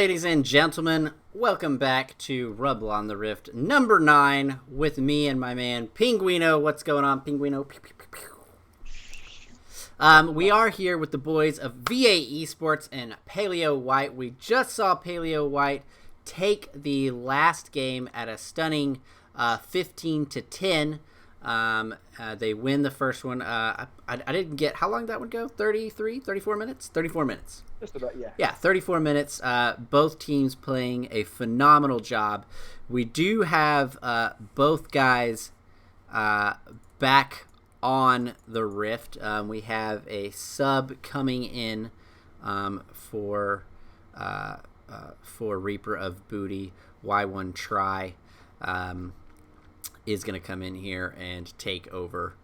ladies and gentlemen, welcome back to Rubble on the Rift number 9 with me and my man Penguino. What's going on, Penguino? Pew, pew, pew, pew. We are here with the boys of VA eSports and Paleo White. We just saw Paleo White take the last game at a stunning 15-10. They win the first one. I didn't get how long did that one go? 34 minutes? 34 minutes. Just about, yeah. Yeah, 34 minutes. Both teams playing a phenomenal job. We do have both guys back on the Rift. We have a sub coming in for Reaper of Booty. Y1 Try is going to come in here and take over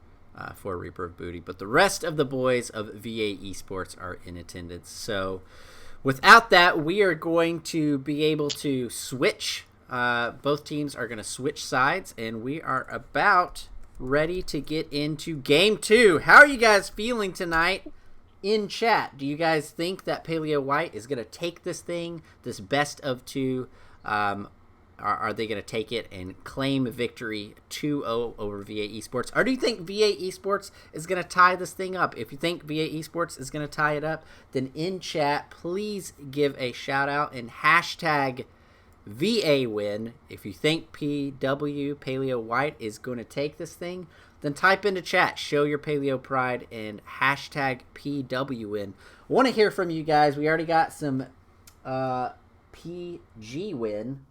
for Reaper of Booty. But the rest of the boys of VA Esports are in attendance. So without that, we are going to be able to switch. Both teams are going to switch sides, and we are about ready to get into Game 2. How are you guys feeling tonight in chat? Do you guys think that Paleo White is going to take this thing, this best of 2? Are they going to take it and claim victory 2-0 over VA Esports? Or do you think VA Esports is going to tie this thing up? If you think VA Esports is going to tie it up, then in chat, please give a shout out and hashtag VA win. If you think Paleo White is going to take this thing, then type into chat, show your Paleo pride, and hashtag PW win. I want to hear from you guys. We already got some PG win.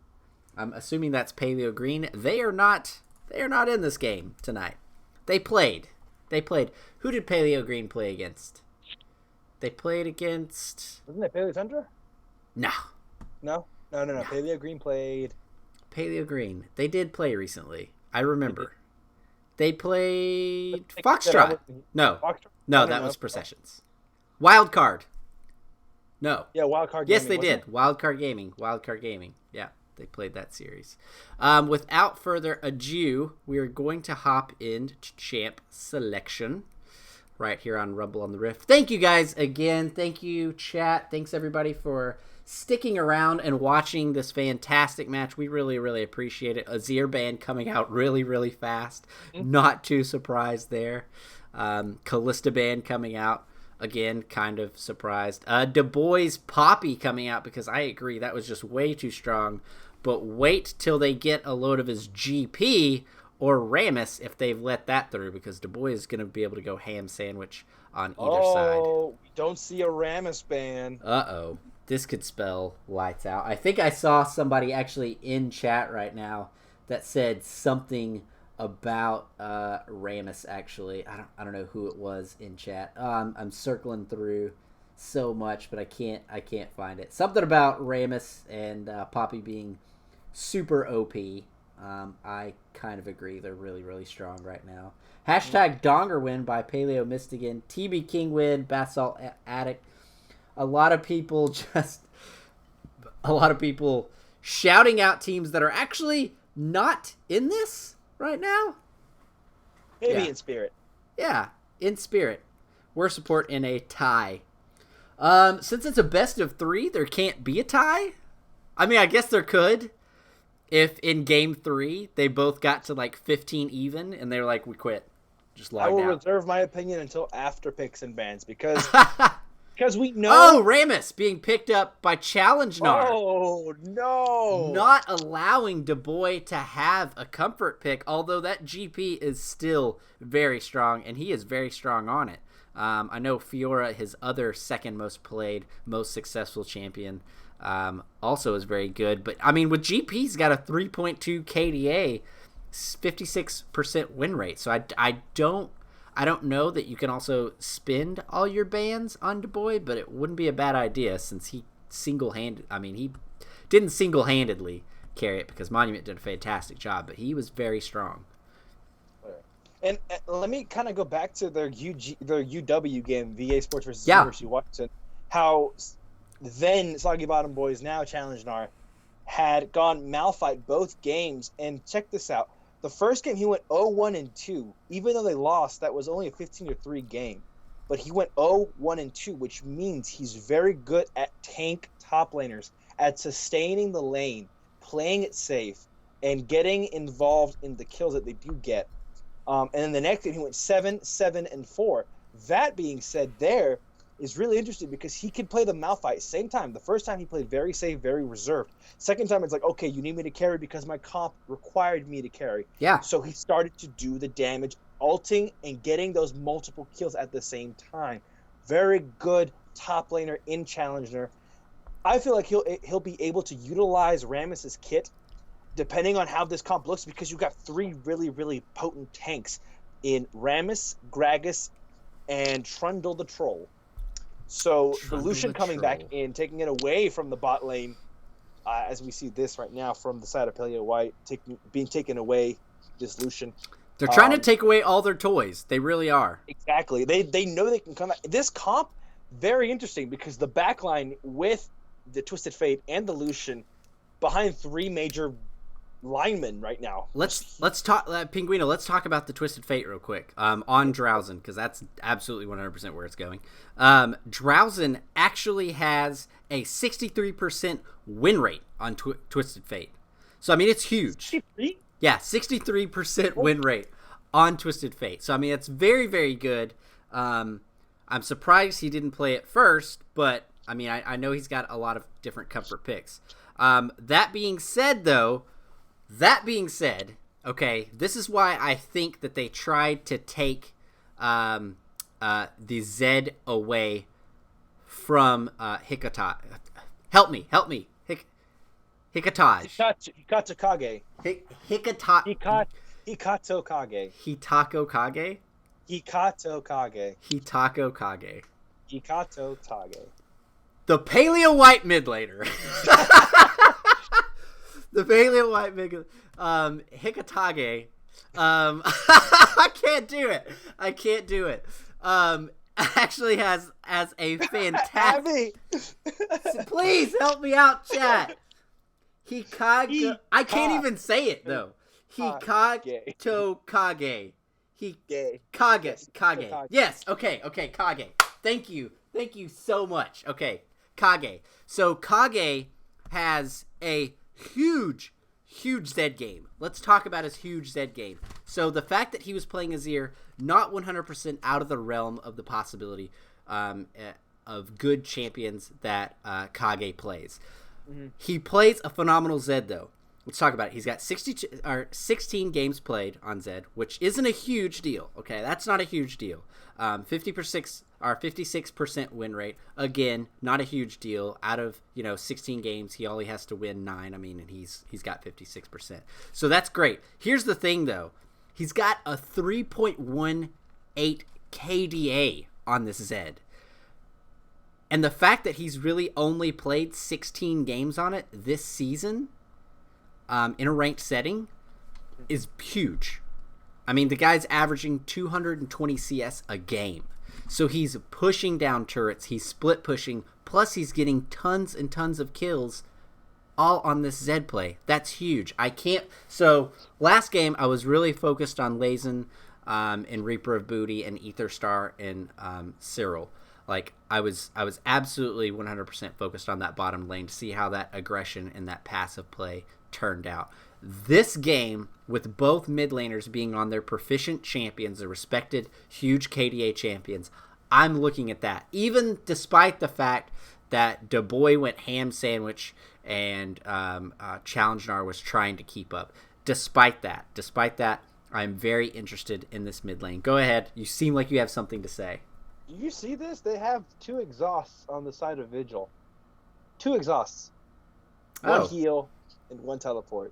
I'm assuming that's Paleo Green. They are not in this game tonight. They played. Who did Paleo Green play against? They played against... Wasn't it Paleo Tundra? No. No. Paleo Green played... Paleo Green. They did play recently. I remember. They played Foxtrot. No. No, that was Processions. Wild Card. No. Yeah, Wild Card Gaming. Yes, they did. It? Wild Card Gaming. Yeah. They played that series. Without further ado, we are going to hop into champ selection right here on Rumble on the Rift. Thank you guys again. Thank you, chat. Thanks everybody for sticking around and watching this fantastic match. We really, really appreciate it. Azir band coming out really, really fast. Not too surprised there. Callista band coming out. Again, kind of surprised. Du Bois Poppy coming out because I agree that was just way too strong. But wait till they get a load of his GP or Rammus if they've let that through, because Du Bois is going to be able to go ham sandwich on either side. Oh, we don't see a Rammus ban. Uh-oh. This could spell lights out. I think I saw somebody actually in chat right now that said something about Rammus, actually. I don't know who it was in chat. I'm circling through so much, but I can't find it. Something about Rammus and Poppy being super OP. I kind of agree. They're really, really strong right now. Hashtag Donger win by Paleo Mystigan. TB King win, Basalt Addict. A lot of people shouting out teams that are actually not in this right now. Maybe in spirit. Yeah, in spirit. We're support in a tie. Since it's a best of 3, there can't be a tie. I mean, I guess there could. If in game 3 they both got to like 15 even and they were like, we quit. Just logged out. I will reserve my opinion until after picks and bans because we know. Oh, Rammus being picked up by Challenge Nar. Oh, no. Not allowing Du Bois to have a comfort pick, although that GP is still very strong, and he is very strong on it. I know Fiora, his other second most played, most successful champion, also is very good. But, I mean, with GP, he's got a 3.2 KDA, 56% win rate. So I don't know that you can also spend all your bans on Du Bois, but it wouldn't be a bad idea since he didn't single-handedly carry it because Monument did a fantastic job, but he was very strong. And let me kind of go back to their UW game, VA Sports versus University of Washington, how then Soggy Bottom Boys, now Challenge Nar, had gone Malphite both games. And check this out. The first game, he went 0-1-2. Even though they lost, that was only a 15-3 game. But he went 0-1-2, which means he's very good at tank top laners. at sustaining the lane, playing it safe, and getting involved in the kills that they do get. And then the next game, he went 7, 7, and 4. That being said, there is really interesting because he could play the Malphite same time. The first time he played very safe, very reserved. Second time it's like, okay, you need me to carry because my comp required me to carry. Yeah. So he started to do the damage, ulting and getting those multiple kills at the same time. Very good top laner in Challenger. I feel like he'll be able to utilize Rammus's kit depending on how this comp looks, because you've got 3 really, really potent tanks in Rammus, Gragas, and Trundle the Troll. So the Lucian coming back in, taking it away from the bot lane, as we see this right now from the side of Paleo White, being taken away, this Lucian. They're trying to take away all their toys. They really are. Exactly. They know they can come back. This comp, very interesting, because the backline with the Twisted Fate and the Lucian behind 3 major linemen right now. Let's talk, Penguino. Let's talk about the Twisted Fate real quick. On Drowsen, because that's absolutely 100% where it's going. Drowsen actually has a 63% win rate on Twisted Fate. So I mean, it's huge. 63? Yeah, 63% win rate on Twisted Fate. So I mean, it's very, very good. I'm surprised he didn't play it first, but I mean, I know he's got a lot of different comfort picks. That being said, okay, this is why I think that they tried to take the Zed away from Hikatai. Help me. Hikataj. Hikatakage. Hikatai. Hikato Kage. Hitako Kage? Hikato Kage. Hitako Kage. Hikato Kage. The Paleo White mid laner. The Paleo White mid Hikatage. I can't do it. Actually has a fantastic. Please help me out, chat. Hikage. I can't even say it though. Hikato Kage. Kage. Yes. Okay. Kage. Thank you so much. Okay. Kage. So Kage has a huge Zed game. Let's talk about his huge Zed game. So the fact that he was playing Azir, not 100% out of the realm of the possibility of good champions that Kage plays. Mm-hmm. He plays a phenomenal Zed though. Let's talk about it. He's got 16 games played on Zed, which isn't a huge deal. Okay, that's not a huge deal. 56% win rate. Again, not a huge deal. Out of 16 games, he only has to win 9. I mean, and he's got 56%. So that's great. Here's the thing though, he's got a 3.18 KDA on this Zed. And the fact that he's really only played 16 games on it this season, in a ranked setting, is huge. I mean, the guy's averaging 220 CS a game. So he's pushing down turrets, he's split pushing, plus he's getting tons and tons of kills all on this Zed play. That's huge. So last game I was really focused on Lazen and Reaper of Booty and Etherstar and Cyril. Like I was absolutely 100% focused on that bottom lane to see how that aggression and that passive play turned out. This game, with both mid laners being on their proficient champions, their respected huge KDA champions, I'm looking at that. Even despite the fact that Dubois went ham sandwich and Challenger was trying to keep up. Despite that, I'm very interested in this mid lane. Go ahead. You seem like you have something to say. Do you see this? They have 2 exhausts on the side of Vigil. 2 exhausts. 1 heal and 1 teleport.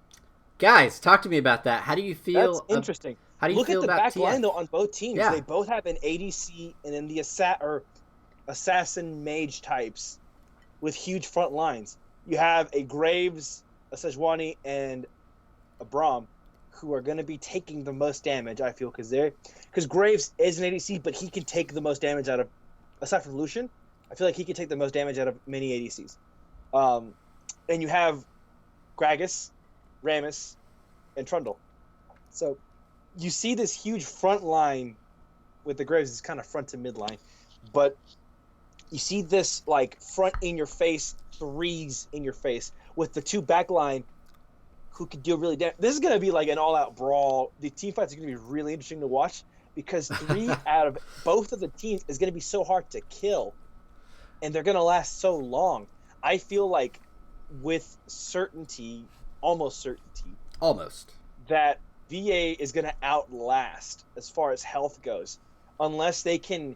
Guys, talk to me about that. How do you feel? That's interesting. How do you feel about Look at the back line, though, on both teams. Yeah. They both have an ADC and then the assassin mage types with huge front lines. You have a Graves, a Sejuani, and a Braum who are going to be taking the most damage, I feel, because Graves is an ADC, but he can take the most damage out of, aside from Lucian, I feel like he can take the most damage out of many ADCs. And you have Gragas, Rammus, and Trundle. So you see this huge front line with the Graves is kind of front to mid line, but you see this like front in your face, threes in your face with the two backline who could do really damage. This is going to be like an all-out brawl. The team fights are going to be really interesting to watch because 3 out of both of the teams is going to be so hard to kill, and they're going to last so long. I feel like with certainty, almost certainty, that VA is going to outlast as far as health goes, unless they can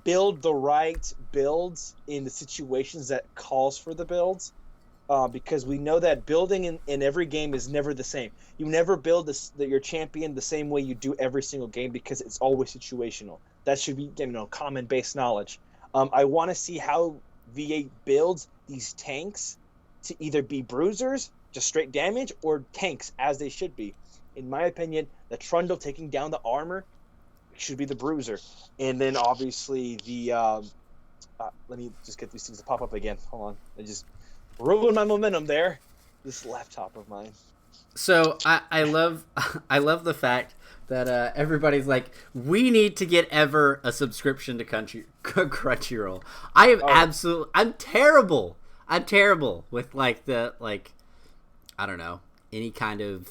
build the right builds in the situations that calls for the builds. Because we know that building in every game is never the same. You never build your champion the same way you do every single game because it's always situational. That should be common base knowledge. I want to see how VA builds these tanks to either be bruisers, just straight damage, or tanks as they should be. In my opinion, the Trundle taking down the armor should be the bruiser, and then obviously the let me just get these things to pop up again. Hold on, I just ruined my momentum there. This laptop of mine. So I love the fact that everybody's like, we need to get Ever a subscription to Crunchyroll. I am I'm terrible. I'm terrible with like I don't know, any kind of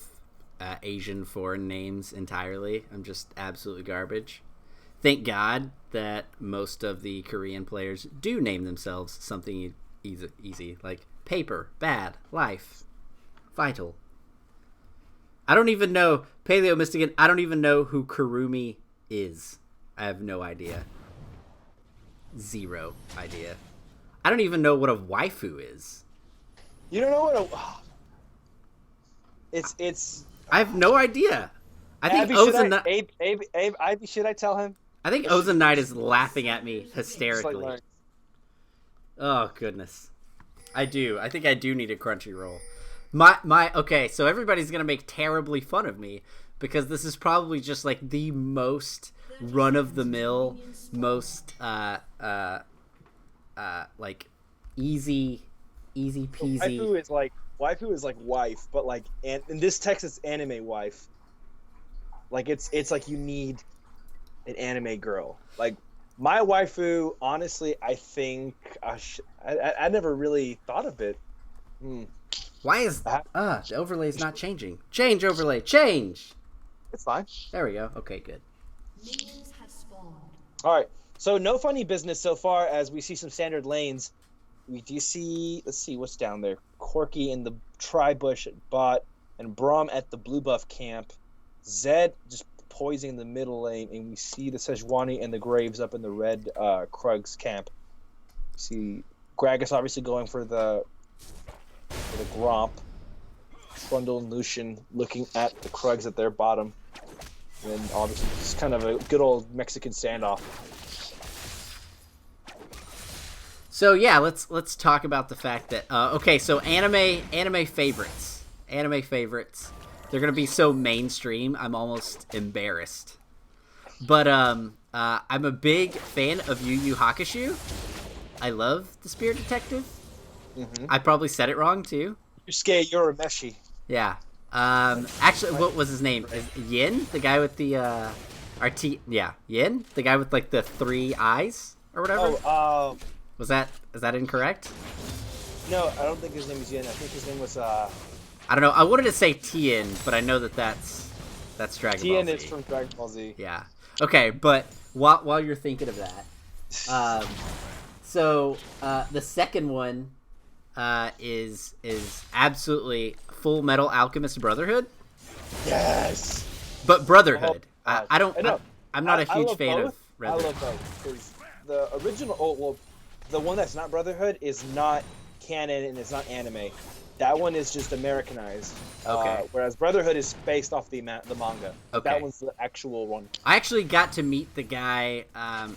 Asian foreign names entirely. I'm just absolutely garbage. Thank God that most of the Korean players do name themselves something easy like Paper, Bad, Life, Vital. I don't even know, Paleo Mystican, I don't even know who Kurumi is. I have no idea. Zero idea. I don't even know what a waifu is. You don't know what it's I have no idea. I think Abe, should I tell him? I think Ozan Knight is laughing at me hysterically. Oh goodness. I do. I think I do need a Crunchyroll. Okay, so everybody's gonna make terribly fun of me because this is probably just like the most run of the mill, most like easy peasy. Waifu is like wife, but like in this text it's anime wife. Like it's like you need an anime girl. Like my waifu, honestly, I think I never really thought of it. Why is the overlay is not changing? Change overlay, change. It's fine. There we go. Okay, good. All right. So no funny business so far as we see some standard lanes. We do see, let's see what's down there. Corky in the tri-bush at bot and Braum at the blue buff camp. Zed just poising in the middle lane, and we see the Sejuani and the Graves up in the red Krugs camp. See Gragas obviously going for the Gromp. Trundle and Lucian looking at the Krugs at their bottom. And obviously it's kind of a good old Mexican standoff. So yeah, let's talk about the fact that okay, so anime favorites. They're gonna be so mainstream, I'm almost embarrassed. But I'm a big fan of Yu Yu Hakusho. I love the Spirit Detective. Mm-hmm. I probably said it wrong too. Yusuke Urameshi. Yeah. Actually, what was his name? Is Yin, the guy with the Yin, the guy with like the 3 eyes or whatever. Is that incorrect? No, I don't think his name is Yin. I think his name was I don't know. I wanted to say Tien, but I know that's Dragon Ball Z. Tien is from Dragon Ball Z. Yeah. Okay, but while you're thinking of that, so the second one is absolutely Full Metal Alchemist Brotherhood. Yes. But Brotherhood. I'm not a huge fan of Brotherhood. I love both because the original, the one that's not Brotherhood is not canon and it's not anime. That one is just Americanized. Okay. Whereas Brotherhood is based off the manga. Okay. That one's the actual one. I actually got to meet the guy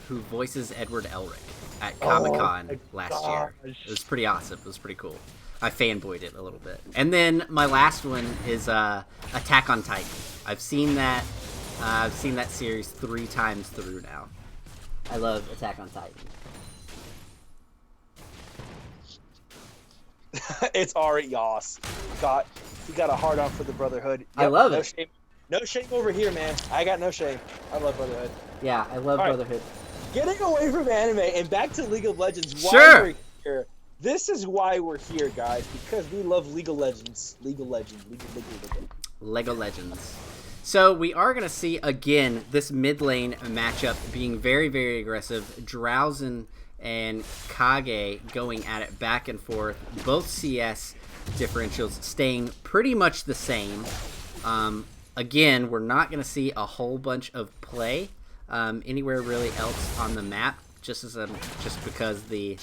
who voices Edward Elric at Comic-Con last year. It was pretty awesome. It was pretty cool. I fanboyed it a little bit. And then my last one is Attack on Titan. I've seen that series 3 times through now. I love Attack on Titan. It's Ari Yas. He got a hard on for the Brotherhood. Yep, I love it. No shame over here, man. I got no shame. I love Brotherhood. Yeah, I love Brotherhood. getting away from anime and back to League of Legends. Why Sure. we're here. This is why we're here, guys, because we love League of Legends. League of Legends. Lego Legends. So we are going to see, again, this mid lane matchup being very, very aggressive. Drowsen and Kage going at it back and forth. Both CS differentials staying pretty much the same. Again, we're not going to see a whole bunch of play anywhere really else on the map, just because the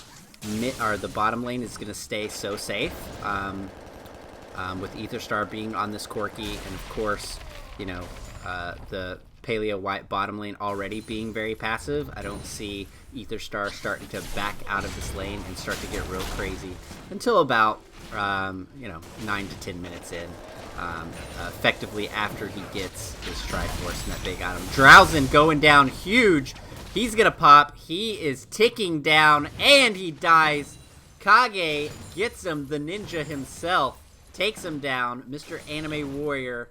bottom lane is going to stay so safe. With Etherstar being on this Corki, and of course, the Paleo White bottom lane already being very passive, I don't see Etherstar starting to back out of this lane and start to get real crazy until about 9 to 10 minutes in. Effectively after he gets his Triforce and that big item. Drowsen going down huge. He's gonna pop. He is ticking down and he dies. Kage gets him. The ninja himself takes him down. Mr. Anime Warrior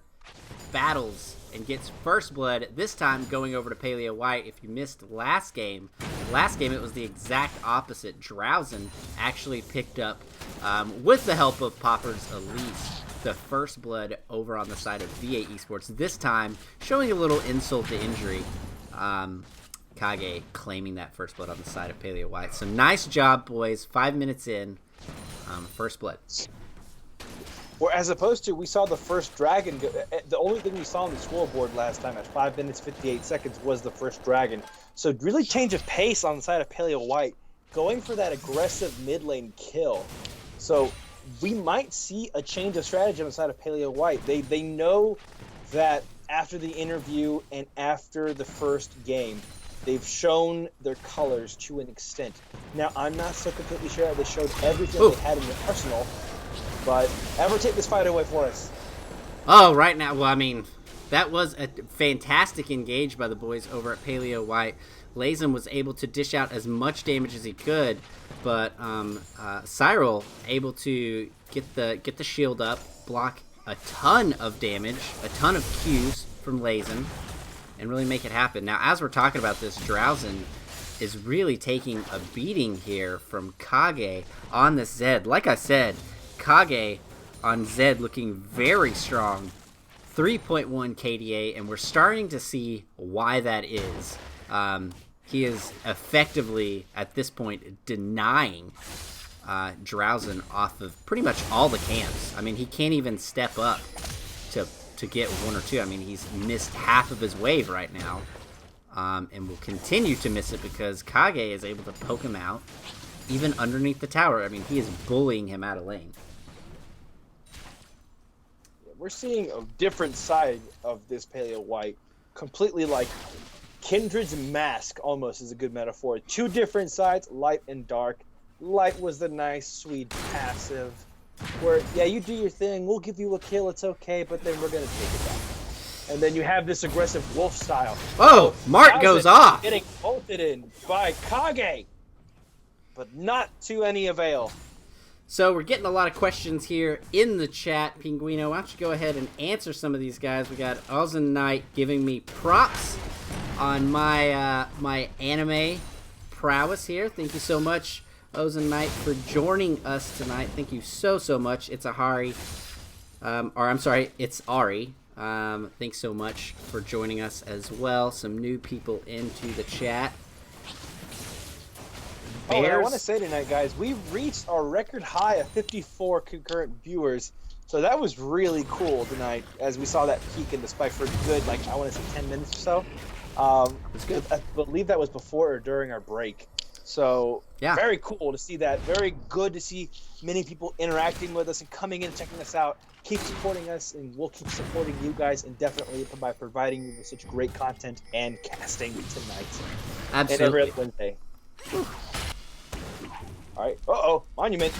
battles and gets first blood. This time going over to Paleo White. If you missed last game it was the exact opposite. Drowsen actually picked up, with the help of Popper's Elise, the first blood over on the side of VA Esports. This time showing a little insult to injury. Kage claiming that first blood on the side of Paleo White. So nice job, boys. 5 minutes in, first blood. Or as opposed to, we saw the first dragon go, the only thing we saw on the scoreboard last time at 5 minutes 58 seconds was the first dragon. So really change of pace on the side of Paleo White, going for that aggressive mid lane kill. So we might see a change of strategy on the side of Paleo White. They know that after the interview and after the first game, they've shown their colors to an extent. Now, I'm not so completely sure that they showed everything they had in the arsenal, but Ever, take this fight away for us. Oh, right now, well, I mean, that was a fantastic engage by the boys over at Paleo White. Lazem was able to dish out as much damage as he could, but Cyril able to get the shield up, block a ton of damage, a ton of Qs from Lazem, and really make it happen. Now, as we're talking about this, Drowsen is really taking a beating here from Kage on this Zed. Like I said, Kage on Zed looking very strong. 3.1 KDA, and we're starting to see why that is. He is effectively, at this point, denying Drowsen off of pretty much all the camps. I mean, he can't even step up to get one or two. I mean, he's missed half of his wave right now, and will continue to miss it because Kage is able to poke him out, even underneath the tower. I mean, he is bullying him out of lane. We're seeing a different side of this Paleo White, completely like Kindred's mask, almost is a good metaphor. Two different sides, light and dark. Light was the nice, sweet, passive, where, yeah, you do your thing, we'll give you a kill, it's okay, but then we're going to take it back. And then you have this aggressive wolf style. Oh, Mark goes off! Getting ulted in by Kage, but not to any avail. So we're getting a lot of questions here in the chat. Penguino, why don't you go ahead and answer some of these guys. We got Ozen Knight giving me props on my my anime prowess here. Thank you so much, Ozen Knight, for joining us tonight. Thank you so much. It's Ahari, it's Ari. Thanks so much for joining us as well. Some new people into the chat. Oh, and I want to say tonight, guys, we reached our record high of 54 concurrent viewers. So that was really cool tonight, as we saw that peak in the spike for a good, like, I want to say 10 minutes or so. That's good. I believe that was before or during our break. So, yeah, very cool to see that. Very good to see many people interacting with us and coming in and checking us out. Keep supporting us, and we'll keep supporting you guys indefinitely by providing you with such great content and casting tonight. Absolutely. And every other Wednesday. All right. Uh-oh. Monument.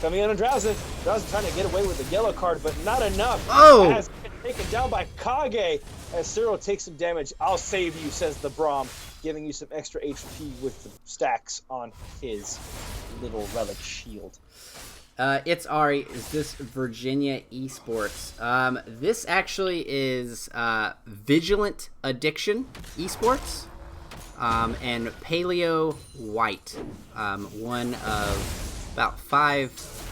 Coming in on Drowsen. Drowsen trying to get away with the yellow card, but not enough. Oh! As taken down by Kage. As Cyril takes some damage. I'll save you, says the Braum, giving you some extra HP with the stacks on his little relic shield. It's Ari. Is this Virginia eSports? This actually is Vigilant Addiction eSports. and Paleo White, one of about 5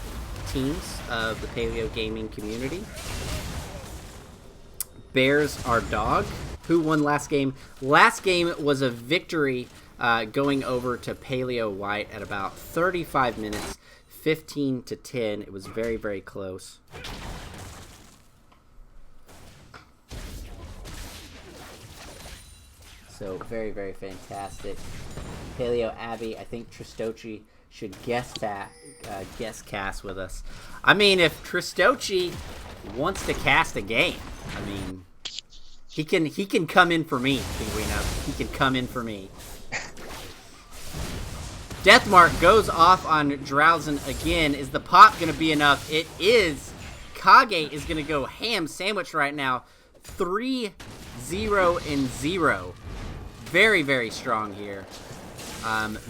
teams of the Paleo gaming community. Bears our dog. Who won last game? Last game was a victory going over to Paleo White at about 35 minutes, 15-10. It was very, very close. So very, very fantastic. Paleo Abby, I think Tristoci should guest cast with us. I mean, if Tristoci wants to cast a game, I mean, he can come in for me, Penguino. He can come in for me. Deathmark goes off on Drowsen again. Is the pop going to be enough? It is. Kage is going to go ham sandwich right now. 3-0-0. Very, very strong here.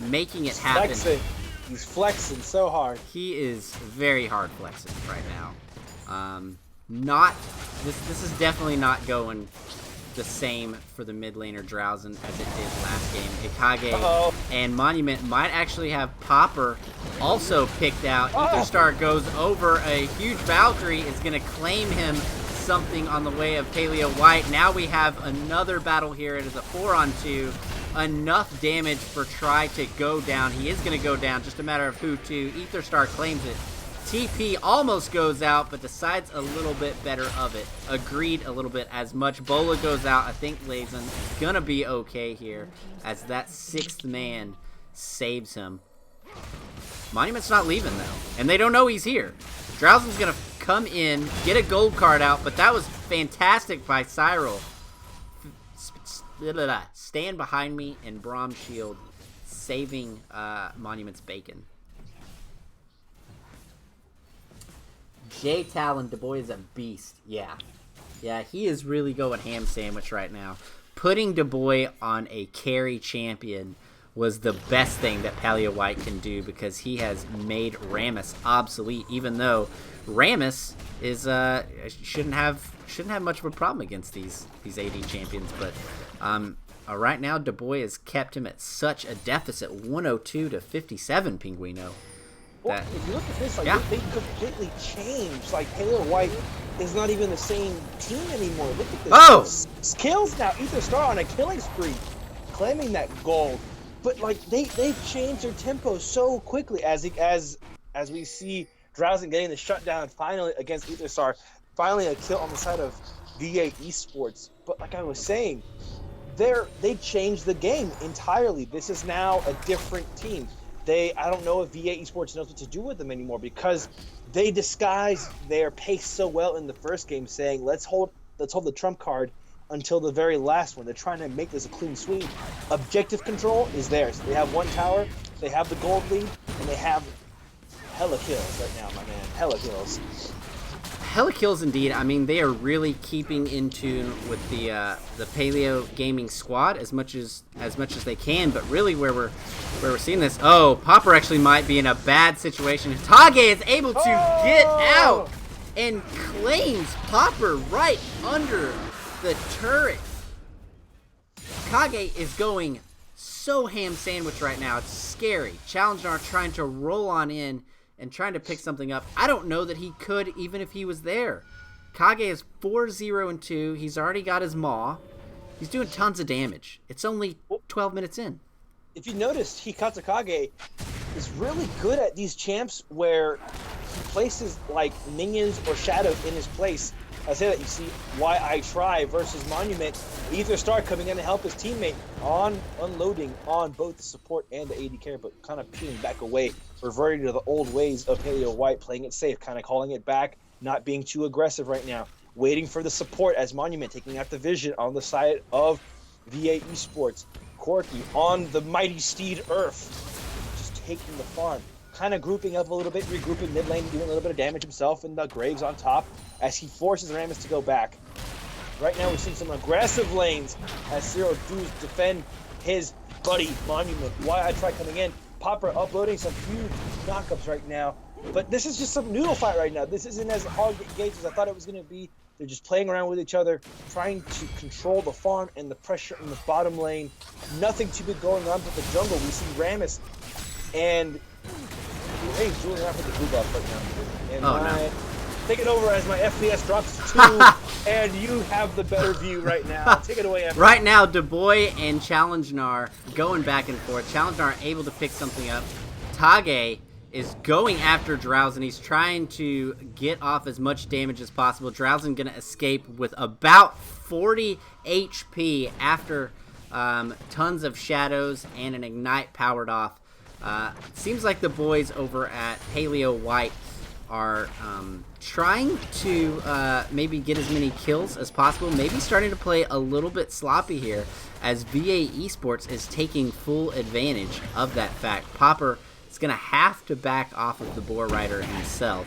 Making it happen. Flexing. He's flexing so hard. He is very hard flexing right now. This is definitely not going the same for the mid laner Drowsen as it did last game. Ikage and Monument might actually have Popper also picked out. Etherstar goes over. A huge Valkyrie is going to claim him something on the way of Paleo White. Now we have another battle here. It is a 4-on-2. Enough damage for Try to go down. He is going to go down. Just a matter of who to. Etherstar claims it. TP almost goes out, but decides a little bit better of it. Agreed a little bit as much. Bola goes out. I think Lazen is going to be okay here as that 6th man saves him. Monument's not leaving, though, and they don't know he's here. Drowsen's going to come in, get a gold card out, but that was fantastic by Cyril. Stand behind me and Braum shield, saving Monument's bacon. Jay Talon, Du Bois is a beast. Yeah, he is really going ham sandwich right now. Putting Du Bois on a carry champion was the best thing that Paleo White can do because he has made Rammus obsolete. Even though Rammus is shouldn't have much of a problem against these AD champions, but right now Du Bois has kept him at such a deficit, 102-57. Pinguino. Well, if you look at this, like they completely changed. Like Paleo White is not even the same team anymore. Look at this. Oh! Kills now. Etherstar on a killing spree, claiming that gold. But like they've changed their tempo so quickly as we see Drowsen getting the shutdown finally against Etherstar. Finally a kill on the side of VA eSports. But like I was saying, they changed the game entirely. This is now a different team. I don't know if VA eSports knows what to do with them anymore because they disguised their pace so well in the first game, saying let's hold the trump card until the very last one. They're trying to make this a clean sweep. Objective control is theirs. They have one tower, they have the gold lead, and they have hella kills right now, my man. Hella kills. Hella kills indeed. I mean, they are really keeping in tune with the Paleo gaming squad as much as they can. But really, where we're seeing this, Popper actually might be in a bad situation. Tage is able to get out and claims Popper right under the turret. Kage is going so ham sandwich right now. It's scary. Challenger trying to roll on in and trying to pick something up. I don't know that he could even if he was there. Kage is 4-0-2. He's already got his maw. He's doing tons of damage. It's only 12 minutes in. If you noticed, Hikata Kage is really good at these champs where he places like minions or shadows in his place. I say that you see why I try versus Monument. Etherstar coming in to help his teammate on unloading on both the support and the AD carry, but kind of peeling back away, reverting to the old ways of Paleo White, playing it safe, kind of calling it back, not being too aggressive right now, waiting for the support as Monument taking out the vision on the side of VA eSports. Corky on the mighty steed Earth, just taking the farm. Kind of grouping up a little bit, regrouping mid lane, doing a little bit of damage himself, and the Graves on top as he forces Rammus to go back. Right now we're seeing some aggressive lanes as Zero does defend his buddy Monument. Why I try coming in, Popper uploading some huge knockups right now, but this is just some noodle fight right now. This isn't as hard to engage as I thought it was going to be. They're just playing around with each other, trying to control the farm and the pressure in the bottom lane. Nothing too big going on with the jungle. We see Rammus and he's doing that for the blue buff right now. And take it over as my FPS drops to 2, and you have the better view right now. Take it away, Evan. Right now, Dubois and Challengenar going back and forth. Challengenar able to pick something up. Tage is going after Drowsen. He's trying to get off as much damage as possible. Drowsen going to escape with about 40 HP after tons of shadows and an ignite powered off. Seems like the boys over at Paleo White are trying to maybe get as many kills as possible. Maybe starting to play a little bit sloppy here as VA Esports is taking full advantage of that fact. Popper is going to have to back off of the Boar Rider himself.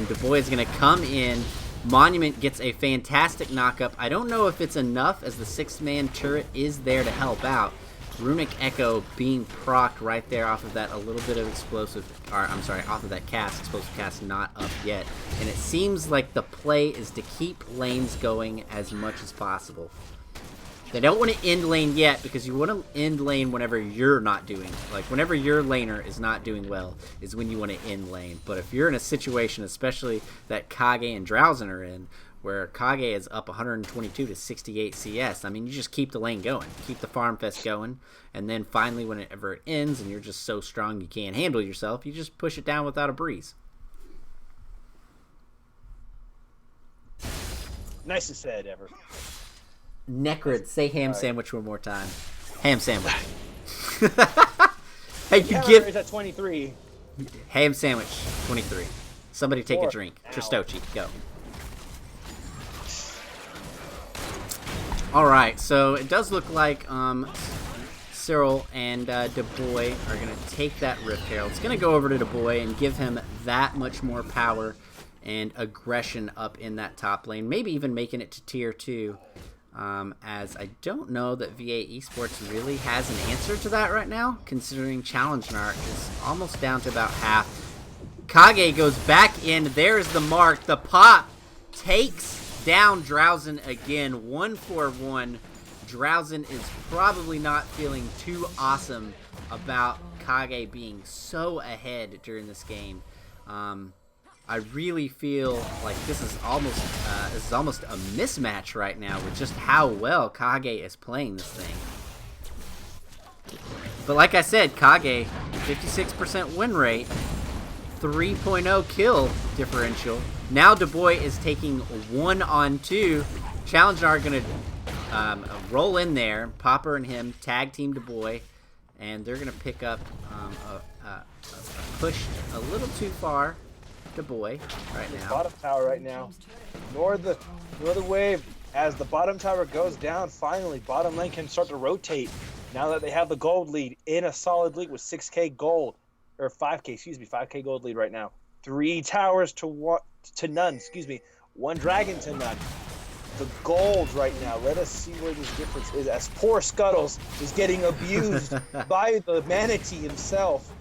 Dubois is going to come in. Monument gets a fantastic knockup. I don't know if it's enough as the 6-man turret is there to help out. Runic Echo being procced right there off of that, a little bit of off of that cast. Explosive cast not up yet. And it seems like the play is to keep lanes going as much as possible. They don't want to end lane yet because you want to end lane whenever you're not doing. Like, whenever your laner is not doing well is when you want to end lane. But if you're in a situation, especially that Kage and Drowsen are in, where Kage is up 122 to 68 CS, I mean, you just keep the lane going. Keep the farm fest going. And then finally, whenever it ends and you're just so strong you can't handle yourself, you just push it down without a breeze. Nicest said ever. Necrid, say ham sandwich one more time. Ham sandwich. Hey, you Counter give is at 23. ham sandwich 23. Somebody take a drink. Ow. Tristoci, go. All right, so it does look like Cyril and Dubois are going to take that Rift Herald. It's going to go over to Dubois and give him that much more power and aggression up in that top lane. Maybe even making it to tier 2. As I don't know that VA Esports really has an answer to that right now, considering Challenger is almost down to about half. Kage goes back in. There's the mark. The pop takes down Drowsen again. 1-for-1. Drowsen is probably not feeling too awesome about Kage being so ahead during this game. I really feel like this is almost a mismatch right now with just how well Kage is playing this thing. But like I said, Kage, 56% win rate, 3.0 kill differential. Now Dubois is taking 1-on-2. Challenger are going to roll in there. Popper and him tag team Dubois, and they're going to pick up a push a little too far. Dubois right now. Bottom tower right now. Ignore the wave. As the bottom tower goes down, finally, bottom lane can start to rotate. Now that they have the gold lead in a solid lead with 6k gold. Or 5k gold lead right now. 3 towers to none, 1 dragon to none. The gold right now. Let us see where this difference is. As poor Scuttles is getting abused by the manatee himself.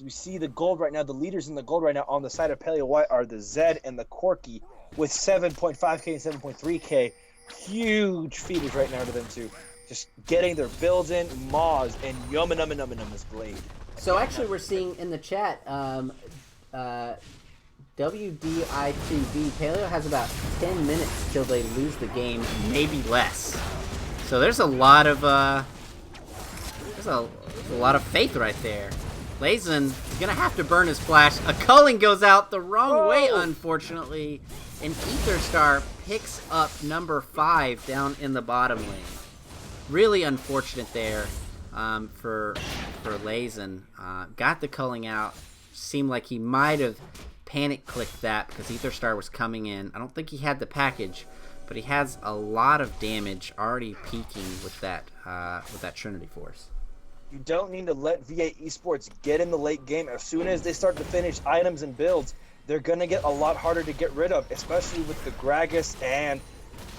We see the gold right now. The leaders in the gold right now on the side of Paleo White are the Zed and the Corky with 7.5k and 7.3k. Huge feeders right now to them two. Just getting their builds in. Moz and Yomanumanamanama's Blade. So actually we're seeing in the chat, WDI2B, Paleo has about 10 minutes till they lose the game, maybe less. So there's a lot of faith right there. Lazen is going to have to burn his flash. A culling goes out the wrong way, unfortunately. And Aetherstar picks up number 5 down in the bottom lane. Really unfortunate there for Lazen. Got the culling out. Seemed like he might have panic-clicked that because Aetherstar was coming in. I don't think he had the package, but he has a lot of damage already peaking with that Trinity Force. You don't need to let VA Esports get in the late game. As soon as they start to finish items and builds, they're going to get a lot harder to get rid of, especially with the Gragas and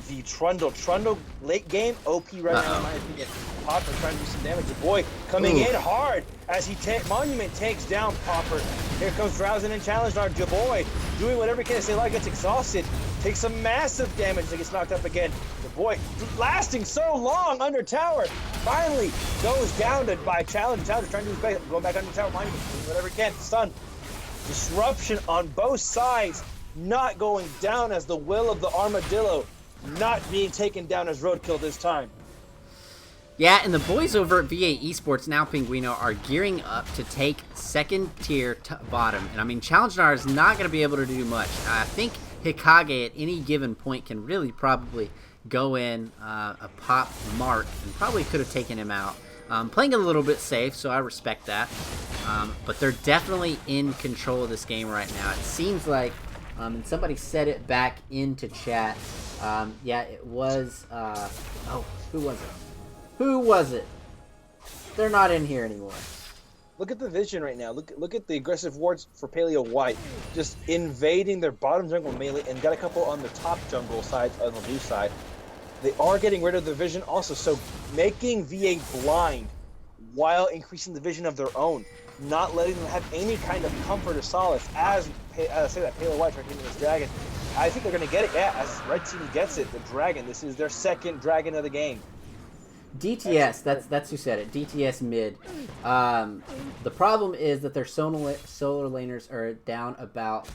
the Trundle. Trundle late game, OP right now in my opinion. Popper trying to do some damage. The boy coming in hard as Monument takes down Popper. Here comes Drowsin and challenged our Boy doing whatever he can. Say gets exhausted, takes some massive damage and gets knocked up again. The boy lasting so long under tower finally goes down by challenge. Challenge trying to do his best, going back under tower. Monument doing whatever he can. Stun. Disruption on both sides, not going down as the will of the armadillo, not being taken down as roadkill this time. Yeah, and the boys over at VA Esports, now Penguino, are gearing up to take second tier bottom. And I mean, Challenger is not going to be able to do much. I think Hikage at any given point can really probably go in a pop mark and probably could have taken him out. Playing a little bit safe, so I respect that. But they're definitely in control of this game right now. It seems like, and somebody said it back into chat. Yeah, it was, who was it? Who was it? They're not in here anymore. Look at the vision right now. Look at the aggressive wards for Paleo White. Just invading their bottom jungle melee and got a couple on the top jungle side, on the blue side. They are getting rid of the vision also, so making VA blind while increasing the vision of their own. Not letting them have any kind of comfort or solace as I say that Paleo White trying to get this dragon. I think they're going to get it, yeah, as Red Team gets it, the dragon. This is their second dragon of the game. DTS, that's who said it. DTS mid. The problem is that their solar laners are down about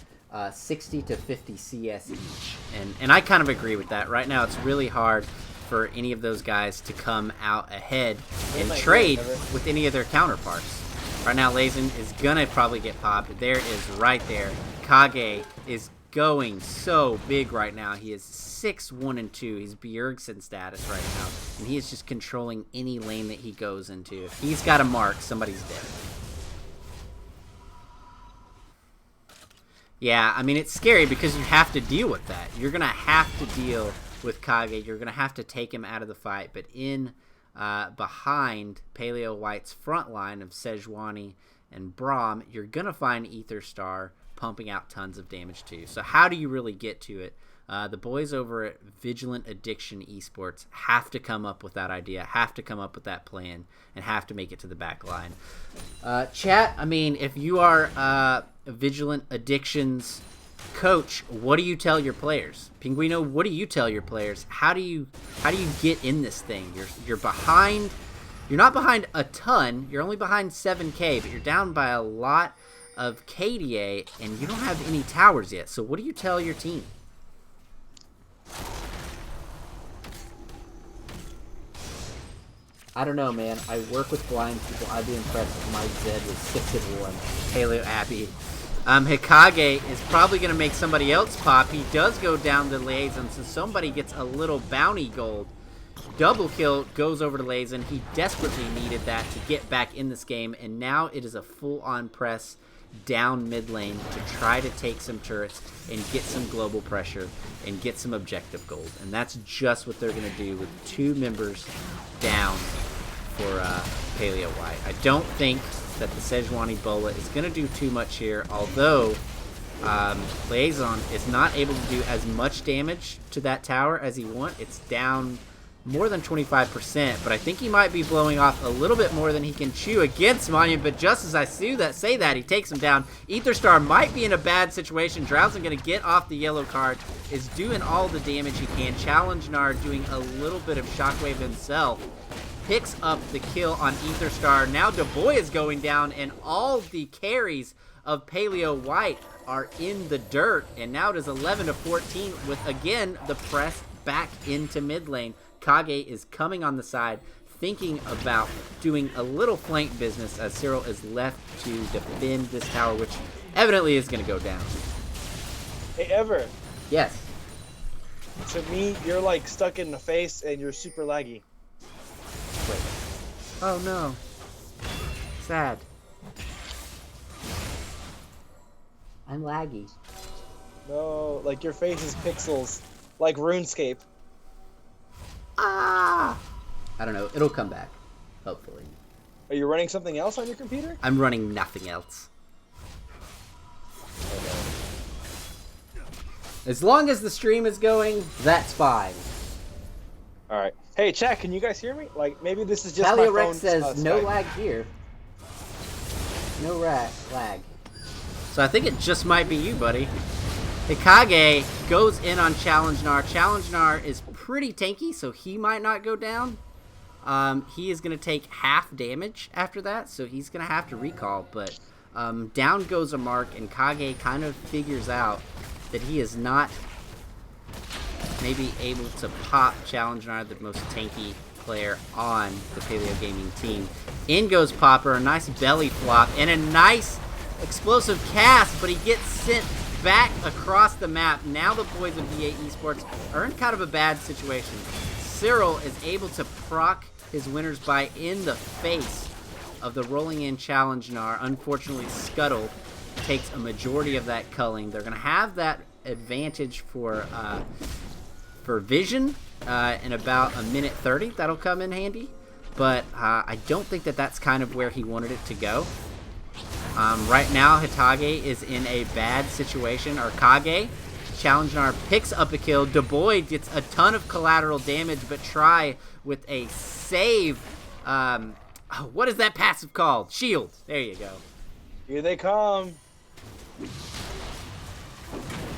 60 to 50 CS each, and I kind of agree with that. Right now, it's really hard for any of those guys to come out ahead and trade with any of their counterparts. Right now, Lazen is gonna probably get popped. There is right there. Kage is going so big right now. He is 6-1-2. He's Bjergsen status right now, and he is just controlling any lane that he goes into. If he's got a mark, somebody's dead. Yeah, I mean, it's scary because you have to deal with that. You're gonna have to deal with Kage. You're gonna have to take him out of the fight, but in behind Paleo White's front line of Sejuani and Braum, you're gonna find Etherstar pumping out tons of damage too. So how do you really get to it? The boys over at Vigilant Addiction Esports have to come up with that idea, have to come up with that plan, and have to make it to the back line. Chat, I mean, if you are Vigilant Addiction's coach, what do you tell your players? Penguino, what do you tell your players? How do you get in this thing? You're behind. You're not behind a ton. You're only behind 7K, but you're down by a lot of KDA, and you don't have any towers yet. So what do you tell your team? I don't know, man. I work with blind people. I'd be impressed if my Zed was 6-1. Paleo Abbey. Hikage is probably going to make somebody else pop. He does go down to Lazen, so somebody gets a little bounty gold. Double kill goes over to Lazen. He desperately needed that to get back in this game, and now it is a full-on press down mid lane to try to take some turrets and get some global pressure and get some objective gold. And that's just what they're going to do with 2 members down for Paleo White. I don't think that the Sejuani Bola is going to do too much here, although Liaison is not able to do as much damage to that tower as he wants. It's down more than 25%, but I think he might be blowing off a little bit more than he can chew against Monument, but just as I say that, he takes him down. Etherstar might be in a bad situation. Drowsin going to get off the yellow card, is doing all the damage he can. Challenge Nard doing a little bit of shockwave himself. Picks up the kill on Etherstar. Now Dubois is going down, and all the carries of Paleo White are in the dirt, and now it is 11-14 with, again, the press back into mid lane. Kage is coming on the side, thinking about doing a little flank business as Cyril is left to defend this tower, which evidently is going to go down. Hey, Ever. Yes. To me, you're like stuck in the face and you're super laggy. Wait. Oh no. Sad. I'm laggy. No, like your face is pixels, like RuneScape. I don't know. It'll come back, hopefully. Are you running something else on your computer? I'm running nothing else. As long as the stream is going, that's fine. All right. Hey, chat, can you guys hear me? Like, maybe this is just my Paleo Rex phone. says no Skype. lag here. No lag. So I think it just might be you, buddy. Hikage goes in on Challenge Nar. Challenge Nar is pretty tanky, so he might not go down. He is going to take half damage after that, so he's going to have to recall. But down goes a mark, and Kage kind of figures out that he is not maybe able to pop Challenge Nar, the most tanky player on the Paleo Gaming team. In goes Popper, a nice belly flop, and a nice explosive cast, but he gets sent back across the map. Now the boys of VA Esports are in kind of a bad situation. Cyril is able to proc his winner's buy in the face of the rolling in Challenge Nar. Unfortunately, Scuttle takes a majority of that culling. They're going to have that advantage for vision in about a minute 30. That'll come in handy, but I don't think that that's kind of where he wanted it to go. Right now, Hitage is in a bad situation. Or Kage, Challenge Nar picks up a kill. Dubois gets a ton of collateral damage, but try with a save. What is that passive called? Shield. There you go. Here they come.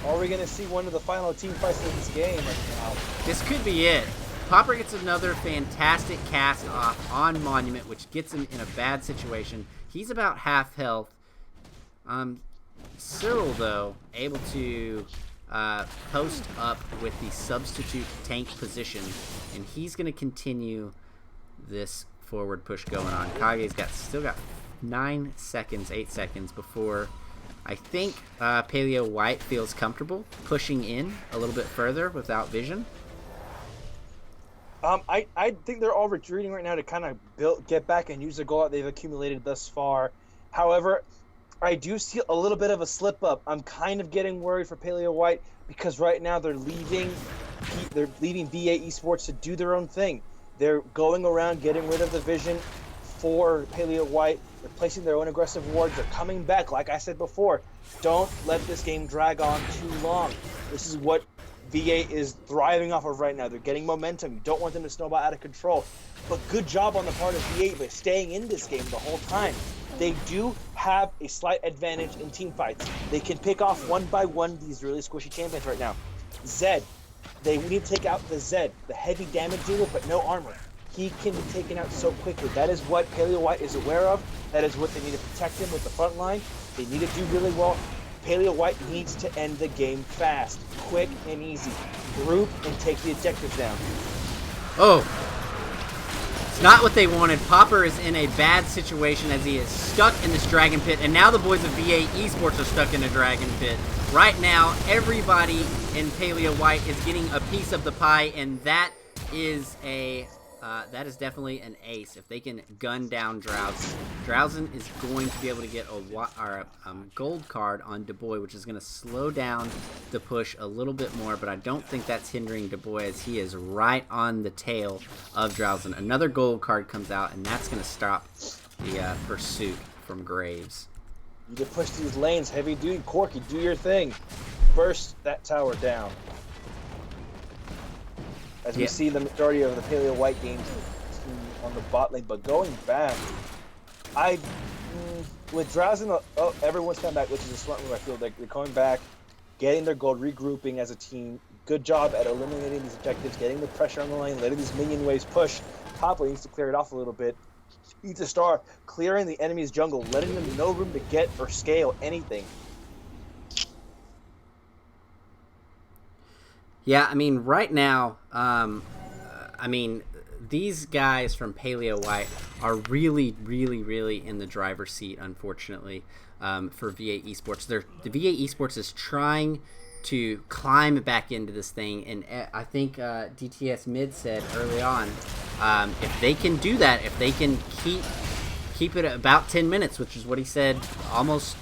Are we going to see one of the final team fights of this game right now? This could be it. Popper gets another fantastic cast off on Monument, which gets him in a bad situation. He's about half health. Cyril, though, able to post up with the substitute tank position, and he's going to continue this forward push going on. Kage's still got 8 seconds before I think Paleo White feels comfortable pushing in a little bit further without vision. I think they're all retreating right now to kind of get back and use the goal that they've accumulated thus far. However, I do see a little bit of a slip up. I'm kind of getting worried for Paleo White because right now they're leaving VA Esports to do their own thing. They're going around getting rid of the vision for Paleo White. They're placing their own aggressive wards. They're coming back. Like I said before, don't let this game drag on too long. This is what VA is thriving off of right now. They're getting momentum. You don't want them to snowball out of control. But good job on the part of VA by staying in this game the whole time. They do have a slight advantage in team fights. They can pick off one by one these really squishy champions right now. Zed, they need to take out the Zed, the heavy damage dealer, but no armor. He can be taken out so quickly. That is what Paleo White is aware of. That is what they need to protect him with the front line. They need to do really well. Paleo White needs to end the game fast, quick, and easy. Group and take the objectives down. Oh, it's not what they wanted. Popper is in a bad situation as he is stuck in this dragon pit, and now the boys of VA Esports are stuck in a dragon pit. Right now, everybody in Paleo White is getting a piece of the pie, and that is definitely an ace. If they can gun down Drowsen, Drowsen is going to be able to get a gold card on Dubois, which is going to slow down the push a little bit more, but I don't think that's hindering Dubois as he is right on the tail of Drowsen. Another gold card comes out, and that's going to stop the pursuit from Graves. You can push these lanes, heavy duty. Corky, do your thing. Burst that tower down. As we see the majority of the Paleo White games on the bot lane, but going back, with Drowsen, everyone's coming back, which is a smart move. I feel like they're coming back, getting their gold, regrouping as a team. Good job at eliminating these objectives, getting the pressure on the lane, letting these minion waves push. Top lane needs to clear it off a little bit. Needs to start clearing the enemy's jungle, letting them no room to get or scale anything. Yeah, I mean, right now, these guys from Paleo White are really, really, really in the driver's seat, unfortunately, for VA Esports. The VA Esports is trying to climb back into this thing, and I think DTS Mid said early on, if they can do that, if they can keep it at about 10 minutes, which is what he said almost,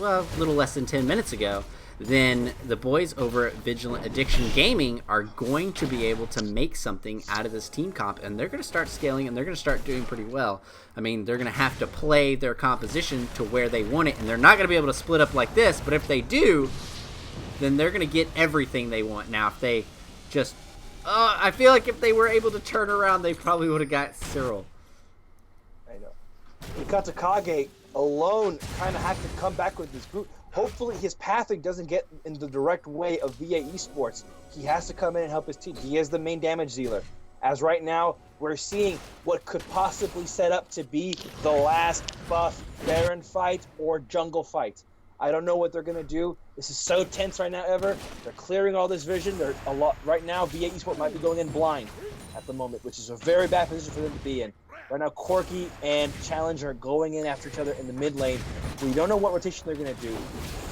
a little less than 10 minutes ago, then the boys over at Vigilant Addiction Gaming are going to be able to make something out of this team comp, and they're going to start scaling, and they're going to start doing pretty well. I mean, they're going to have to play their composition to where they want it, and they're not going to be able to split up like this, but if they do, then they're going to get everything they want. Now, if they just I feel like if they were able to turn around, they probably would have got Cyril. I know. Ikatakage alone kind of had to come back with this group. Hopefully his pathing doesn't get in the direct way of VA Esports. He has to come in and help his team. He is the main damage dealer. As right now, we're seeing what could possibly set up to be the last buff Baron fight or jungle fight. I don't know what they're going to do. This is so tense right now, Ever. They're clearing all this vision. They're a lot right now. VA Esports might be going in blind at the moment, which is a very bad position for them to be in. Right now, Corky and Challenger are going in after each other in the mid lane. We don't know what rotation they're going to do.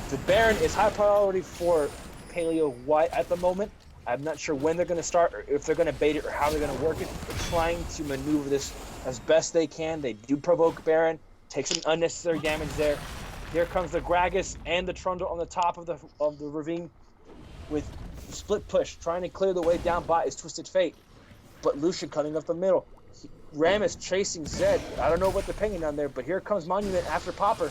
The Baron is high priority for Paleo White at the moment. I'm not sure when they're going to start or if they're going to bait it or how they're going to work it. They're trying to maneuver this as best they can. They do provoke Baron, take some unnecessary damage there. Here comes the Gragas and the Trundle on the top of the ravine with split push, trying to clear the way down by his Twisted Fate. But Lucian cutting up the middle. Ram is chasing Zed. I don't know what they're pinging on there, but here comes Monument after Popper,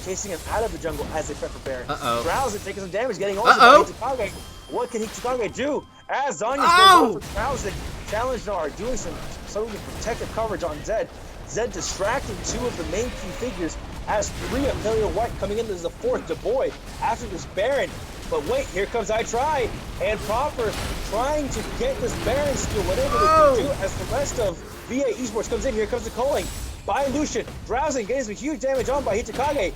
chasing him out of the jungle as they prep for Baron. Drowsing, taking some damage, getting ulted by Hitakage. What can Hitakage do? As Zanya's going for Drowsing, Challenger doing some protective coverage on Zed. Zed distracting two of the main key figures as three of Paleo White coming in as the fourth Dubois after this Baron. But wait, here comes I Try and Popper trying to get this Baron steal, whatever they can do as the rest of VA Esports comes in. Here comes the calling by Lucian. Drowsing, getting some huge damage on by Hitakage.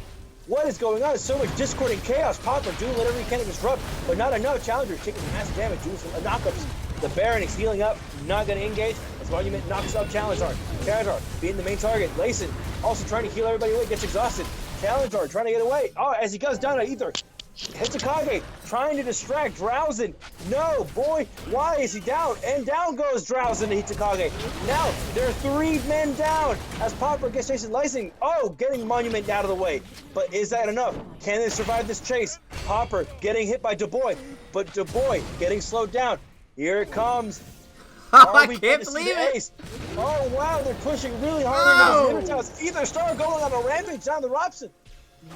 What is going on? There's so much discord and chaos. Popper doing whatever he can to disrupt, but not enough. Challenger taking massive damage, doing some knockups. The Baron is healing up, not going to engage. As Monument knocks up Challenger. Challenger being the main target. Layson also trying to heal everybody away, gets exhausted. Challenger trying to get away. Oh, as he goes down to Ether. Hitakage trying to distract Drowsin. No, boy, why is he down? And down goes Drowsin to Hitakage. Now, there are three men down as Popper gets chasing Lysing. Oh, getting Monument out of the way. But is that enough? Can they survive this chase? Popper getting hit by Dubois, but Dubois getting slowed down. Here it comes. I can't believe it. Ace? Oh, wow, they're pushing really hard into this towers. Either Star going on a rampage down the Robson.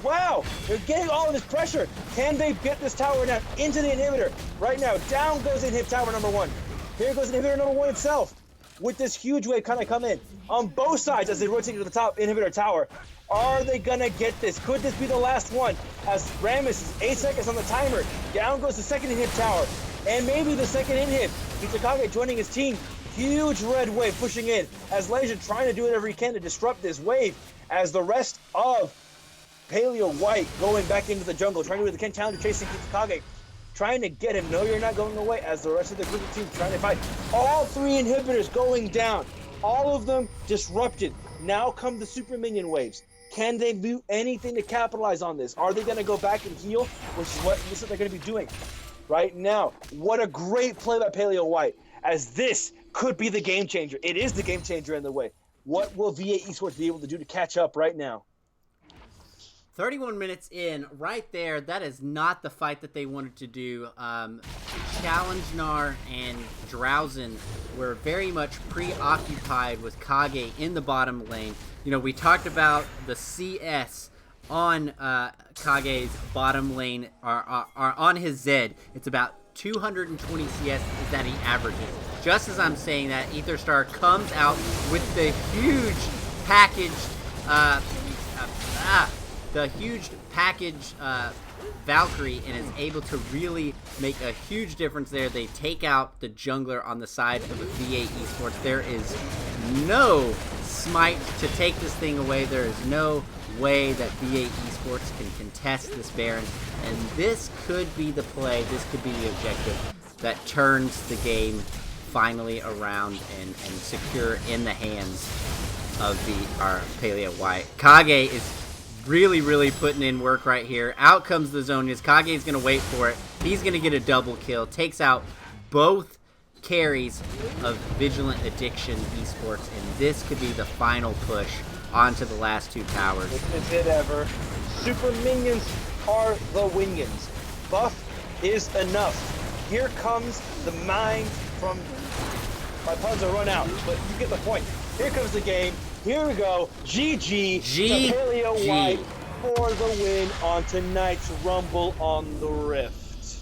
Wow, they're getting all of this pressure. Can they get this tower down into the inhibitor? Right now, down goes inhib tower number one. Here goes inhibitor number one itself. With this huge wave kind of come in on both sides as they rotate to the top inhibitor tower. Are they gonna get this? Could this be the last one? As Ramus is 8 seconds on the timer. Down goes the second inhib tower. And maybe the second inhib. Hitakage joining his team. Huge red wave pushing in as Legend trying to do whatever he can to disrupt this wave as the rest of Paleo White going back into the jungle, trying to do the Ken Challenger, chasing Hitakage, trying to get him. No, you're not going away as the rest of the group of team trying to fight. All three inhibitors going down. All of them disrupted. Now come the super minion waves. Can they do anything to capitalize on this? Are they going to go back and heal? Which is what they're going to be doing right now. What a great play by Paleo White, as this could be the game changer. It is the game changer in the way. What will VA Esports be able to do to catch up right now? 31 minutes in, right there, that is not the fight that they wanted to do. Challenger and Drowsin were very much preoccupied with Kage in the bottom lane. You know, we talked about the CS on Kage's bottom lane, are on his Zed. It's about 220 CS that he averages. Just as I'm saying that, Etherstar comes out with the huge packaged Valkyrie and is able to really make a huge difference there. They take out the jungler on the side of the VA Esports. There is no smite to take this thing away. There is no way that VA Esports can contest this Baron, and this could be the play, this could be the objective that turns the game finally around and secure in the hands of our Paleo White. Kage is really putting in work right here. Out comes the Zonias. Kage is going to wait for it. He's going to get a double kill. Takes out both carries of Vigilant Addiction Esports, and this could be the final push onto the last two towers. This is it ever. Super minions are the winions. Buff is enough. Here comes the mind from... My puns are run out, but you get the point. Here comes the game. Here we go. GG to Paleo White for the win on tonight's Rumble on the Rift.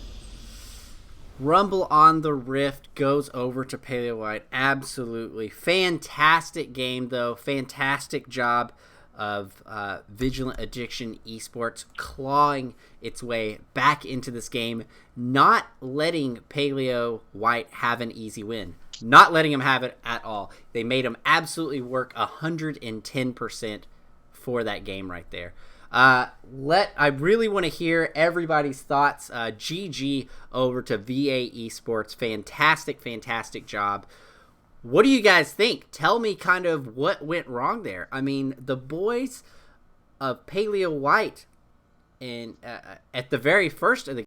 Rumble on the Rift goes over to Paleo White. Absolutely. Fantastic game, though. Fantastic job of Vigilant Addiction Esports clawing its way back into this game, not letting Paleo White have an easy win. Not letting him have it at all. They made him absolutely work 110% for that game right there. I really want to hear everybody's thoughts. GG over to VA Esports. Fantastic job. What do you guys think? Tell me kind of what went wrong there. I mean, the boys of Paleo White, and at the very first of the